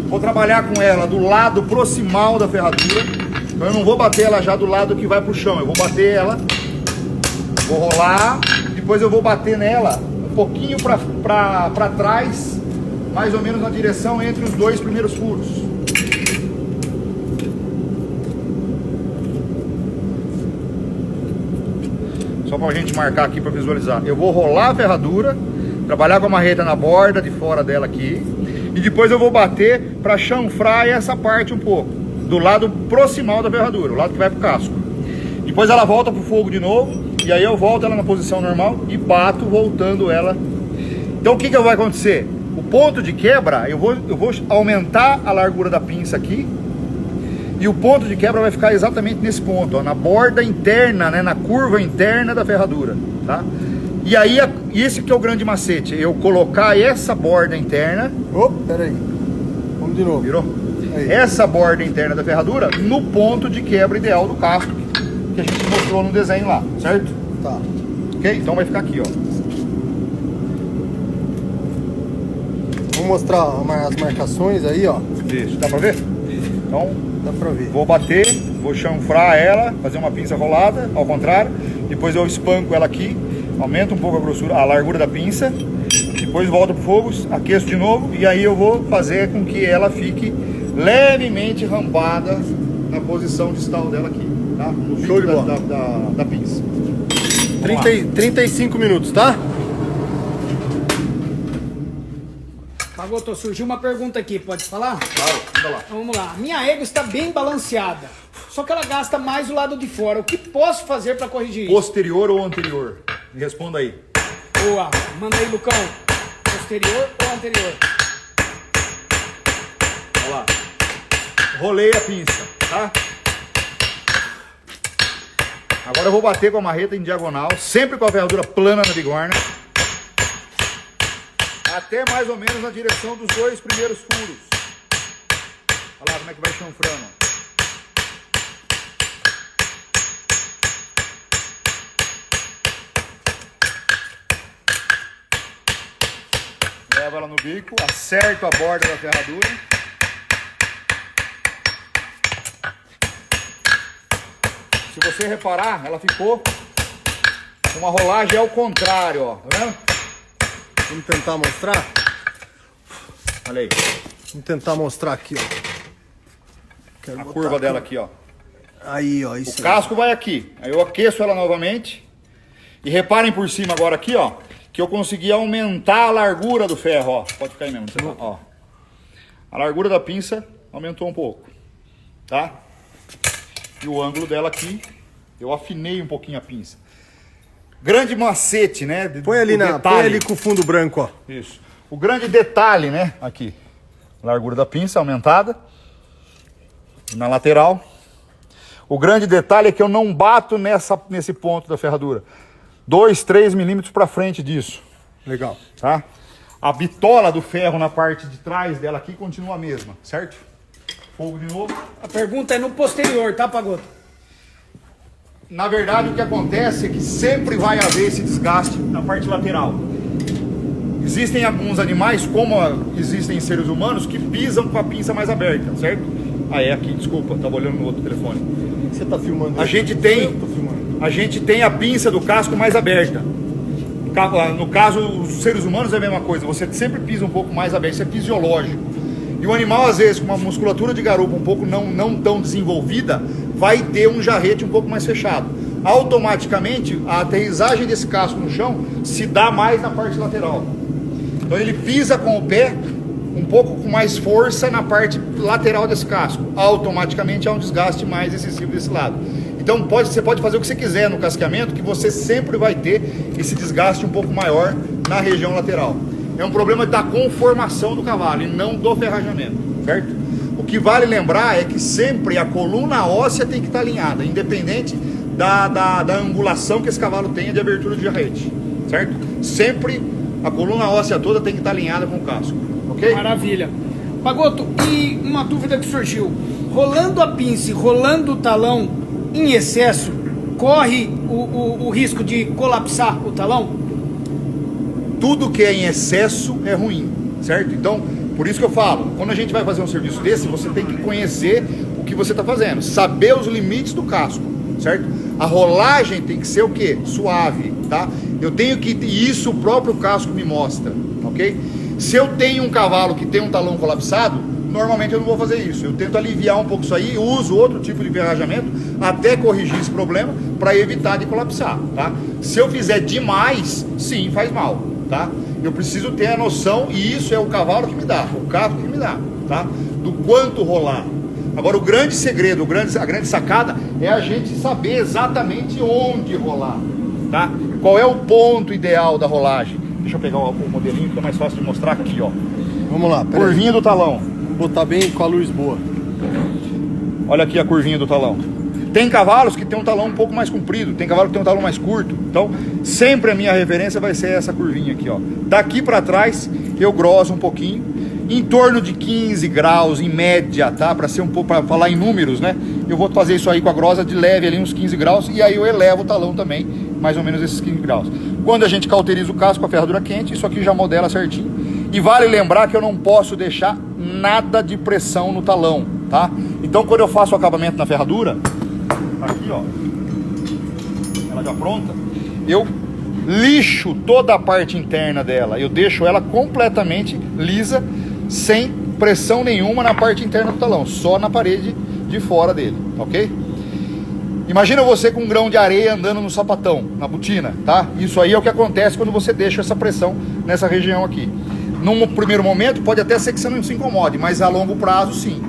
Vou trabalhar com ela do lado proximal da ferradura. Então eu não vou bater ela já do lado que vai pro chão. Eu vou bater ela, vou rolar, depois eu vou bater nela um pouquinho pra trás, mais ou menos na direção entre os dois primeiros furos. Só pra gente marcar aqui pra visualizar. Eu vou rolar a ferradura, trabalhar com a marreta na borda de fora dela aqui, e depois eu vou bater pra chanfrar essa parte um pouco, do lado proximal da ferradura, o lado que vai pro casco. Depois ela volta pro fogo de novo, e aí eu volto ela na posição normal e bato voltando ela. Então o que vai acontecer? O ponto de quebra, eu vou aumentar a largura da pinça aqui, e o ponto de quebra vai ficar exatamente nesse ponto, ó, na borda interna, né, na curva interna da ferradura, tá? E aí, esse que é o grande macete, eu colocar essa borda interna... Pera aí. Vamos de novo. Virou? Aí. Essa borda interna da ferradura no ponto de quebra ideal do casco que a gente mostrou no desenho lá, certo? Tá. Ok? Então vai ficar aqui, ó. Vou mostrar as marcações aí, ó. Isso, dá pra ver? Então, Dá pra ver. vou bater, vou chanfrar ela, fazer uma pinça rolada, ao contrário. Depois eu espanco ela aqui, aumento um pouco a grossura, a largura da pinça. Depois volto pro fogo, aqueço de novo e aí eu vou fazer com que ela fique levemente rampada na posição distal dela aqui, tá? No Show de bico bola. da pinça. 35 minutos, tá? Pagoto, surgiu uma pergunta aqui, pode falar? Claro, anda lá. Então, vamos lá. Minha égua está bem balanceada, só que ela gasta mais o lado de fora. O que posso fazer para corrigir isso? Posterior ou anterior? Me responda aí. Boa. Manda aí, Lucão. Posterior ou anterior? Olha lá. Rolei a pinça, tá? Agora eu vou bater com a marreta em diagonal, sempre com a ferradura plana na bigorna, até mais ou menos na direção dos dois primeiros furos. Olha lá como é que vai chanfrando. Leva ela no bico, acerto a borda da ferradura. Se você reparar, ela ficou com uma rolagem ao contrário, ó. Tá vendo? Vamos tentar mostrar? Olha aí. Vamos tentar mostrar aqui, ó. Quero A botar curva dela aqui, ó. Aí, ó. O Isso aí. casco vai aqui. Aí eu aqueço ela novamente. E reparem por cima agora aqui, ó, que eu consegui aumentar a largura do ferro, ó. Pode ficar aí mesmo, ó. A largura da pinça aumentou um pouco, tá? E o ângulo dela aqui, eu afinei um pouquinho a pinça. Grande macete, né? Põe ali, põe ali com o fundo branco, ó. Isso. O grande detalhe, né? Aqui. Largura da pinça aumentada. Na lateral. O grande detalhe é que eu não bato nesse ponto da ferradura. 2, 3 milímetros para frente disso. Legal. Tá? A bitola do ferro na parte de trás dela aqui continua a mesma, certo? Fogo de novo. A pergunta é no posterior, tá, Pagotto? Na verdade, o que acontece é que sempre vai haver esse desgaste na parte lateral. Existem alguns animais, como existem seres humanos, que pisam com a pinça mais aberta, certo? Ah, é aqui, desculpa, estava olhando no outro telefone. Você tá filmando? A gente tem a pinça do casco mais aberta. No caso, os seres humanos é a mesma coisa. Você sempre pisa um pouco mais aberto, isso é fisiológico. E o animal, às vezes, com uma musculatura de garupa um pouco não tão desenvolvida, vai ter um jarrete um pouco mais fechado. Automaticamente, a aterrissagem desse casco no chão se dá mais na parte lateral. Então ele pisa com o pé um pouco com mais força na parte lateral desse casco. Automaticamente há um desgaste mais excessivo desse lado. Então você pode fazer o que você quiser no casqueamento, que você sempre vai ter esse desgaste um pouco maior na região lateral. É um problema da conformação do cavalo e não do ferrajamento, certo? O que vale lembrar é que sempre a coluna óssea tem que estar alinhada, independente da angulação que esse cavalo tenha de abertura de jarrete, certo? Sempre a coluna óssea toda tem que estar alinhada com o casco, ok? Maravilha. Pagotto, e uma dúvida que surgiu. Rolando a pinça e rolando o talão em excesso, corre o risco de colapsar o talão? Tudo que é em excesso é ruim, certo? Então, por isso que eu falo, quando a gente vai fazer um serviço desse, você tem que conhecer o que você está fazendo, saber os limites do casco, certo? A rolagem tem que ser o quê? Suave, tá? Eu tenho que... Isso o próprio casco me mostra, ok? Se eu tenho um cavalo que tem um talão colapsado, normalmente eu não vou fazer isso. Eu tento aliviar um pouco isso aí, uso outro tipo de ferrajamento até corrigir esse problema para evitar de colapsar, tá? Se eu fizer demais, sim, faz mal, tá? Eu preciso ter a noção, e isso é o cavalo que me dá, o casco que me dá, tá? Do quanto rolar. Agora, o grande segredo, a grande sacada é a gente saber exatamente onde rolar, tá? Qual é o ponto ideal da rolagem? Deixa eu pegar o modelinho que é mais fácil de mostrar aqui, ó. Vamos lá, curvinha do talão. Vou botar bem com a luz boa. Olha aqui a curvinha do talão. Tem cavalos que tem um talão um pouco mais comprido, tem cavalo que tem um talão mais curto. Então, sempre a minha referência vai ser essa curvinha aqui, ó. Daqui para trás, eu grosso um pouquinho, em torno de 15 graus em média, tá? Para ser um pouco, para falar em números, né? Eu vou fazer isso aí com a grossa de leve ali uns 15 graus e aí eu elevo o talão também, mais ou menos esses 15 graus. Quando a gente cauteriza o casco com a ferradura quente, isso aqui já modela certinho. E vale lembrar que eu não posso deixar nada de pressão no talão, tá? Então, quando eu faço o acabamento na ferradura, aqui, ó, ela já pronta, eu lixo toda a parte interna dela, eu deixo ela completamente lisa, sem pressão nenhuma na parte interna do talão, só na parede de fora dele, ok? Imagina você com um grão de areia andando no sapatão, na botina, tá? Isso aí é o que acontece quando você deixa essa pressão nessa região aqui. Num primeiro momento, pode até ser que você não se incomode, mas a longo prazo, sim.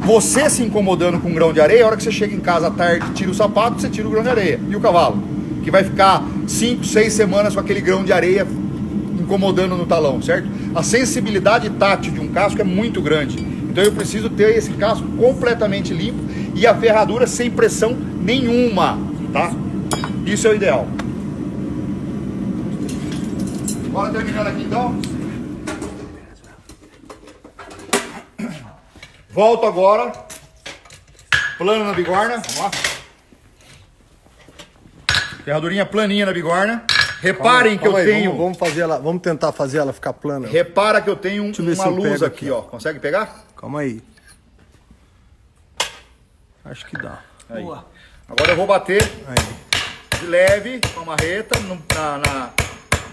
Você se incomodando com um grão de areia, a hora que você chega em casa à tarde, tira o sapato, você tira o grão de areia. E o cavalo? Que vai ficar 5, 6 semanas com aquele grão de areia incomodando no talão, certo? A sensibilidade tátil de um casco é muito grande. Então eu preciso ter esse casco completamente limpo e a ferradura sem pressão nenhuma, tá? Isso é o ideal. Bora terminando aqui então. Volto agora. Plano na bigorna. Vamos lá. Ferradurinha planinha na bigorna. Reparem que eu tenho... Vamos fazer ela, vamos tentar fazer ela ficar plana. Repara que eu tenho uma luz aqui, ó. Consegue pegar? Calma aí. Acho que dá. Aí. Boa. Agora eu vou bater aí de leve com a marreta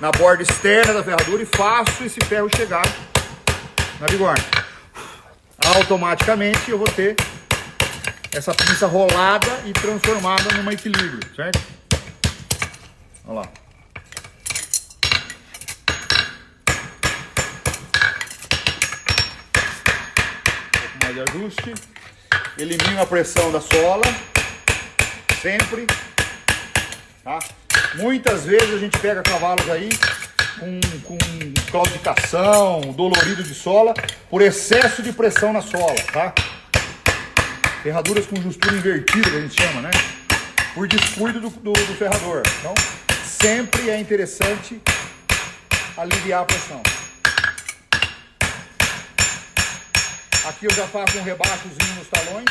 na borda externa da ferradura e faço esse ferro chegar na bigorna. Automaticamente eu vou ter essa pinça rolada e transformada num equilíbrio, certo? Olha lá. de ajuste. Elimino a pressão da sola, sempre, tá? Muitas vezes a gente pega cavalos aí com claudicação, dolorido de sola, por excesso de pressão na sola, tá? Ferraduras com justura invertida, que a gente chama, né? Por descuido do ferrador. Então, sempre é interessante aliviar a pressão. Aqui eu já faço um rebaixozinho nos talões.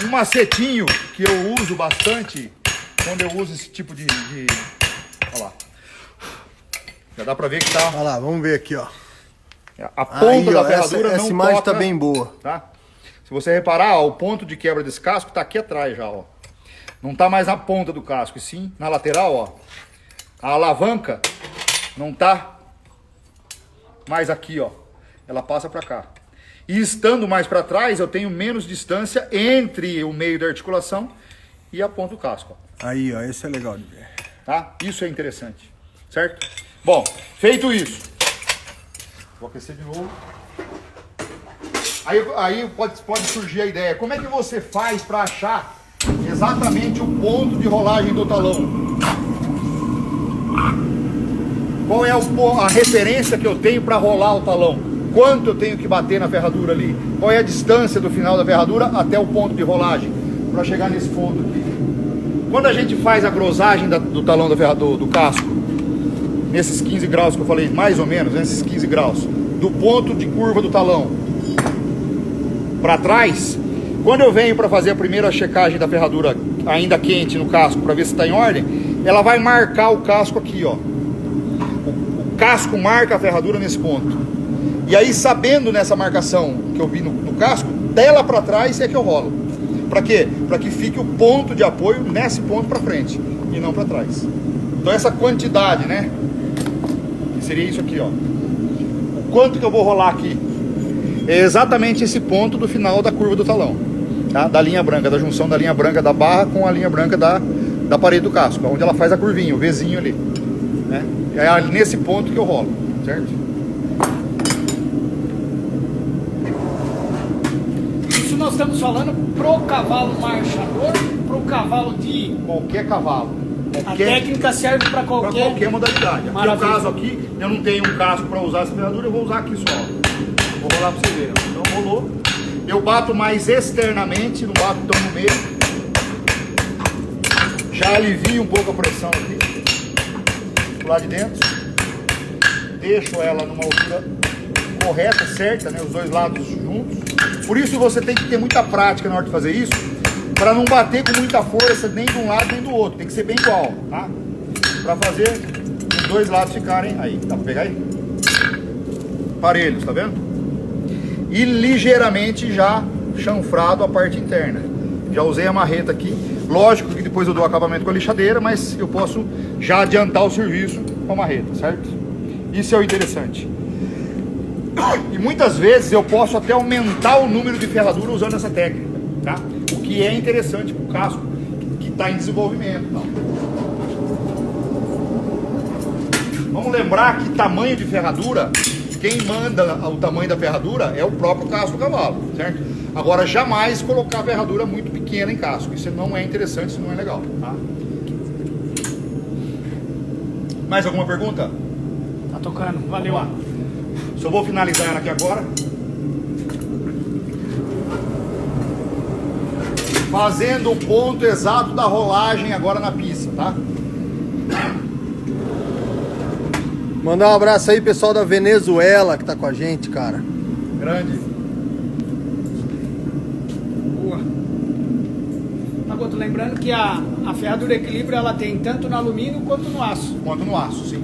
Um macetinho que eu uso bastante quando eu uso esse tipo de... Olha lá. Já dá pra ver que tá... Olha lá, vamos ver aqui, ó. A ponta da ferradura essa não imagem toca, tá bem boa. tá? Se você reparar, ó, o ponto de quebra desse casco tá aqui atrás já, ó. Não tá mais na ponta do casco, e sim na lateral, ó. A alavanca não tá mais aqui, ó. Ela passa pra cá. E estando mais para trás, eu tenho menos distância entre o meio da articulação e a ponta do casco, ó. Aí, ó, esse é legal de ver. Tá? Isso é interessante, certo? Bom, feito isso, vou aquecer de novo. Aí pode surgir a ideia, como é que você faz para achar exatamente o ponto de rolagem do talão? Qual é a referência que eu tenho para rolar o talão? Quanto eu tenho que bater na ferradura ali? Qual é a distância do final da ferradura até o ponto de rolagem? Para chegar nesse ponto aqui. Quando a gente faz a grosagem do talão do casco, nesses 15 graus que eu falei, mais ou menos, nesses 15 graus, do ponto de curva do talão para trás, quando eu venho para fazer a primeira checagem da ferradura ainda quente no casco, para ver se está em ordem, ela vai marcar o casco aqui, ó. O casco marca a ferradura nesse ponto. E aí, sabendo nessa marcação que eu vi no casco, dela para trás é que eu rolo. Para quê? Para que fique o ponto de apoio nesse ponto para frente e não para trás. Então essa quantidade, né? Que seria isso aqui, ó. O quanto que eu vou rolar aqui é exatamente esse ponto do final da curva do talão, tá? Da linha branca, da junção da linha branca da barra com a linha branca da parede do casco, onde ela faz a curvinha, o Vzinho ali, né? É nesse ponto que eu rolo, certo? Isso nós estamos falando pro cavalo marchador, pro cavalo de... Qualquer cavalo. A técnica serve para qualquer modalidade. Aqui é o caso aqui, eu não tenho um casco para usar essa ferradura, eu vou usar aqui só. Vou rolar para você ver. Então rolou. Eu bato mais externamente, não bato tão no meio. Já alivio um pouco a pressão aqui. Do lado de dentro. Deixo ela numa altura correta, certa, né? Os dois lados juntos. Por isso você tem que ter muita prática na hora de fazer isso, para não bater com muita força nem de um lado nem do outro. Tem que ser bem igual, tá? Para fazer os dois lados ficarem aí. Dá para pegar aí? Parelhos, tá vendo? E ligeiramente já chanfrado a parte interna. Já usei a marreta aqui. Lógico que depois eu dou acabamento com a lixadeira, mas eu posso já adiantar o serviço com a marreta, certo? Isso é o interessante. E muitas vezes eu posso até aumentar o número de ferradura usando essa técnica, tá? O que é interessante para o casco que está em desenvolvimento. Então. Vamos lembrar que tamanho de ferradura, quem manda o tamanho da ferradura é o próprio casco do cavalo, certo? Agora, jamais colocar a ferradura muito pequena em casco. Isso não é interessante, isso não é legal, tá? Mais alguma pergunta? Tá tocando, valeu. Só vou finalizar ela aqui agora. Fazendo o ponto exato da rolagem agora na pista, tá? Mandar um abraço aí, pessoal da Venezuela que tá com a gente, cara. Grande. Boa. Magoto, lembrando que a ferradura equilíbrio ela tem tanto no alumínio quanto no aço. Quanto no aço, sim.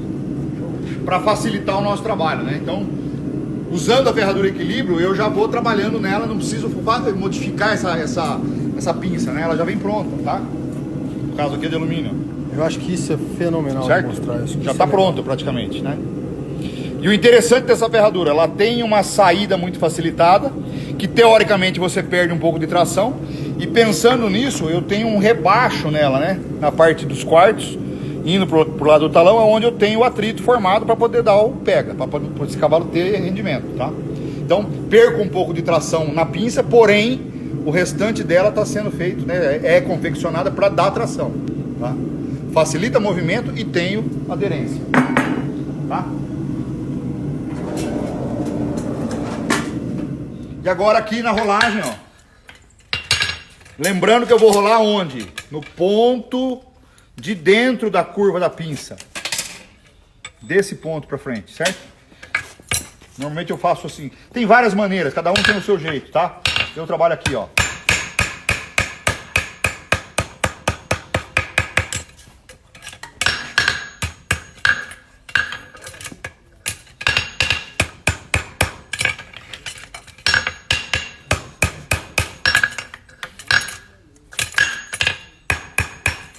Para facilitar o nosso trabalho, né? Então, usando a ferradura equilíbrio, eu já vou trabalhando nela, não preciso modificar essa pinça, né? Ela já vem pronta, tá? No caso aqui é de alumínio. Eu acho que isso é fenomenal, certo? Mostrar isso. Já está pronto praticamente, né? E o interessante dessa ferradura, ela tem uma saída muito facilitada, que teoricamente você perde um pouco de tração. E pensando nisso, eu tenho um rebaixo nela, né? Na parte dos quartos. indo pro lado do talão, é onde eu tenho o atrito formado para poder dar o pega, para esse cavalo ter rendimento, tá? Então, perco um pouco de tração na pinça, porém, o restante dela está sendo feito, né? É confeccionada para dar tração, tá? Facilita movimento e tenho aderência, tá? E agora aqui na rolagem, ó. Lembrando que eu vou rolar onde? No ponto de dentro da curva da pinça. Desse ponto para frente, certo? Normalmente eu faço assim. Tem várias maneiras, cada um tem o seu jeito, tá? Eu trabalho aqui, ó.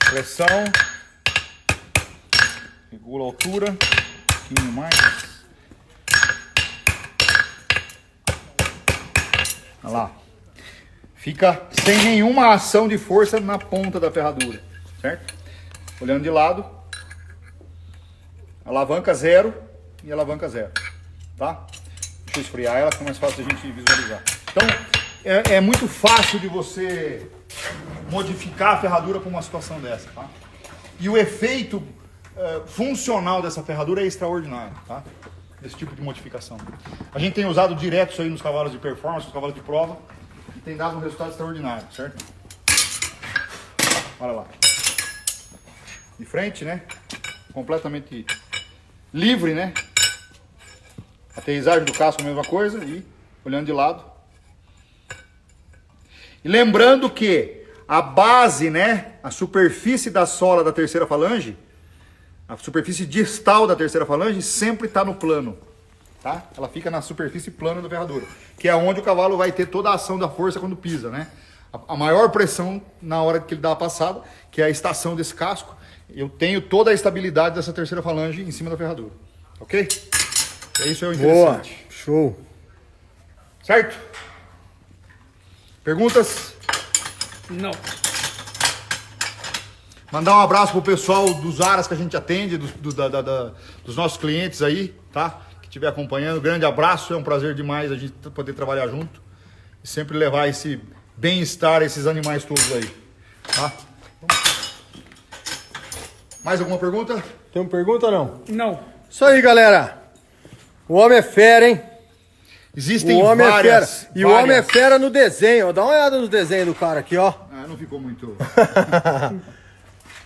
Pressão, regula a altura, um pouquinho mais. Olha lá, fica sem nenhuma ação de força na ponta da ferradura, certo? Olhando de lado, alavanca 0 e alavanca 0, tá? Deixa eu esfriar ela, que é mais fácil a gente visualizar. Então, é muito fácil de você modificar a ferradura com uma situação dessa, tá? E o efeito funcional dessa ferradura é extraordinário, tá? Esse tipo de modificação. A gente tem usado direto isso aí nos cavalos de performance, nos cavalos de prova, e tem dado um resultado extraordinário, certo? Olha lá. De frente, né? Completamente livre, né? Aterrissagem do casco, a mesma coisa, e olhando de lado. E lembrando que a base, né, a superfície da sola da terceira falange, a superfície distal da terceira falange sempre está no plano, tá? Ela fica na superfície plana da ferradura, que é onde o cavalo vai ter toda a ação da força quando pisa, né? A maior pressão na hora que ele dá a passada, que é a estação desse casco, eu tenho toda a estabilidade dessa terceira falange em cima da ferradura, ok? Isso é o interessante. Boa, show. Certo? Perguntas? Não. Mandar um abraço pro pessoal dos aras que a gente atende, dos nossos clientes aí, tá? Que estiver acompanhando. Grande abraço, é um prazer demais a gente poder trabalhar junto e sempre levar esse bem-estar a esses animais todos aí, tá? Mais alguma pergunta? Tem uma pergunta ou não? Não. Isso aí, galera. O homem é fera, hein? Existem o homem várias... é fera. E o homem é fera no desenho. Ó. Dá uma olhada no desenho do cara aqui, ó. Ah, não ficou muito...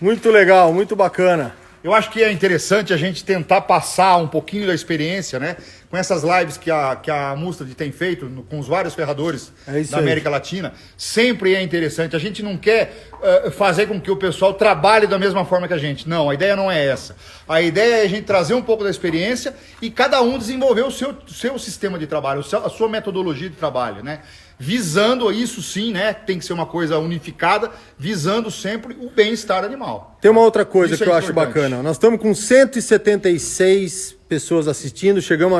Muito legal, muito bacana. Eu acho que é interessante a gente tentar passar um pouquinho da experiência, né? Com essas lives que a Mustad tem feito com os vários ferradores da América Latina. Sempre é interessante. A gente não quer fazer com que o pessoal trabalhe da mesma forma que a gente. Não, a ideia não é essa. A ideia é a gente trazer um pouco da experiência e cada um desenvolver o seu sistema de trabalho, a sua metodologia de trabalho, né? Visando isso sim, né? Tem que ser uma coisa unificada, visando sempre o bem-estar animal. Tem uma outra coisa Isso que é eu acho bacana. Nós estamos com 176 pessoas assistindo, chegamos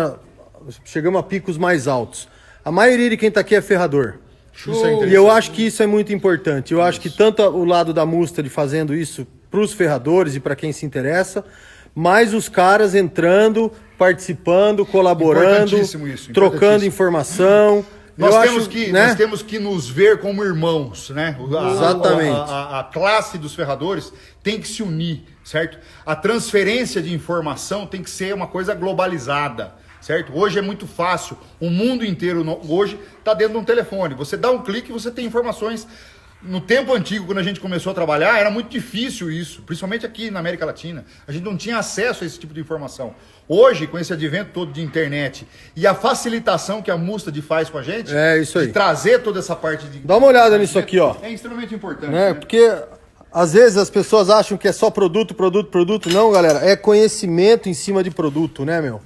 a picos mais altos. A maioria de quem está aqui é ferrador. E eu acho que isso é muito importante. Eu acho que tanto o lado da Mustad fazendo isso para os ferradores e para quem se interessa, mais os caras entrando, participando, colaborando, trocando informação. Nós temos que nos ver como irmãos, né? Exatamente. A classe dos ferradores tem que se unir, certo? A transferência de informação tem que ser uma coisa globalizada, certo? Hoje é muito fácil, o mundo inteiro hoje está dentro de um telefone. Você dá um clique e você tem informações. No tempo antigo, quando a gente começou a trabalhar, era muito difícil isso, principalmente aqui na América Latina. A gente não tinha acesso a esse tipo de informação. Hoje, com esse advento todo de internet e a facilitação que a Mustad faz com a gente, isso aí. de trazer toda essa parte de... Dá uma olhada nisso aqui, ó. É extremamente importante. Né? Porque, às vezes, as pessoas acham que é só produto. Não, galera. É conhecimento em cima de produto, né, meu?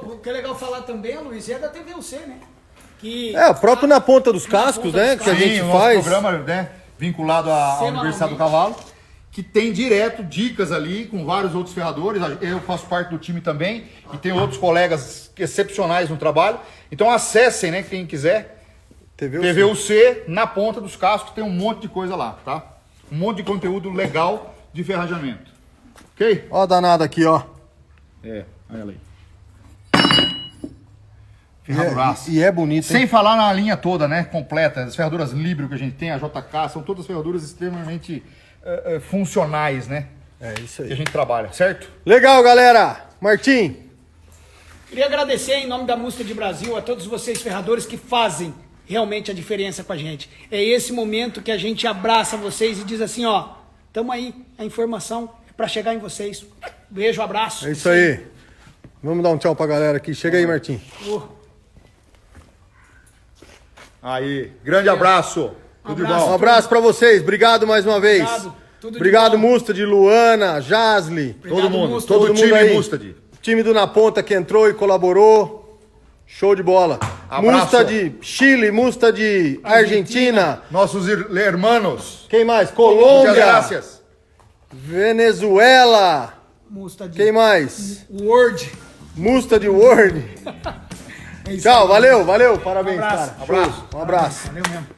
O que é legal falar também, Luiz, é da TVUC, né? O próprio Na Ponta dos Cascos, né? Que a gente faz. O programa, né, vinculado à Universidade do Cavalo, que tem direto dicas ali com vários outros ferradores. Eu faço parte do time também e tem outros colegas excepcionais no trabalho. Então acessem, né, quem quiser. TVUC Na Ponta dos Cascos, tem um monte de coisa lá, tá? Um monte de conteúdo legal de ferrajamento. Ok? Ó a danada aqui, ó. É, olha ela aí. E Ferraduraço. é bonito, hein? Sem falar na linha toda, né? Completa. As ferraduras Librio que a gente tem, a JK, são todas ferraduras extremamente funcionais, né? É isso Que a aí. gente trabalha, certo? Legal, galera. Martim. Queria agradecer em nome da Musta de Brasil a todos vocês ferradores que fazem realmente a diferença com a gente. É esse momento que a gente abraça vocês e diz assim, ó, tamo aí, a informação é para chegar em vocês. Beijo, abraço. É isso aí. Vamos dar um tchau pra galera aqui. Chega aí, Martim. Aí, grande abraço. Tudo de abraço. bom. Um abraço pra vocês. Obrigado mais uma vez. Obrigado. Tudo de Obrigado, bom. Mustad, Luana, Jasli. Obrigado, Todo mundo, Mustad. todo o Todo time mundo aí. Mustad. Time do Na Ponta que entrou e colaborou. Show de bola. Abraço. Mustad Chile, Mustad Argentina. Nossos hermanos. Quem mais? Muchas Colômbia. gracias. Venezuela. Musta de Quem mais? Word. Mustad World. É isso Tchau, aí. valeu. Parabéns, Um abraço. cara. Show. Um abraço. Valeu mesmo.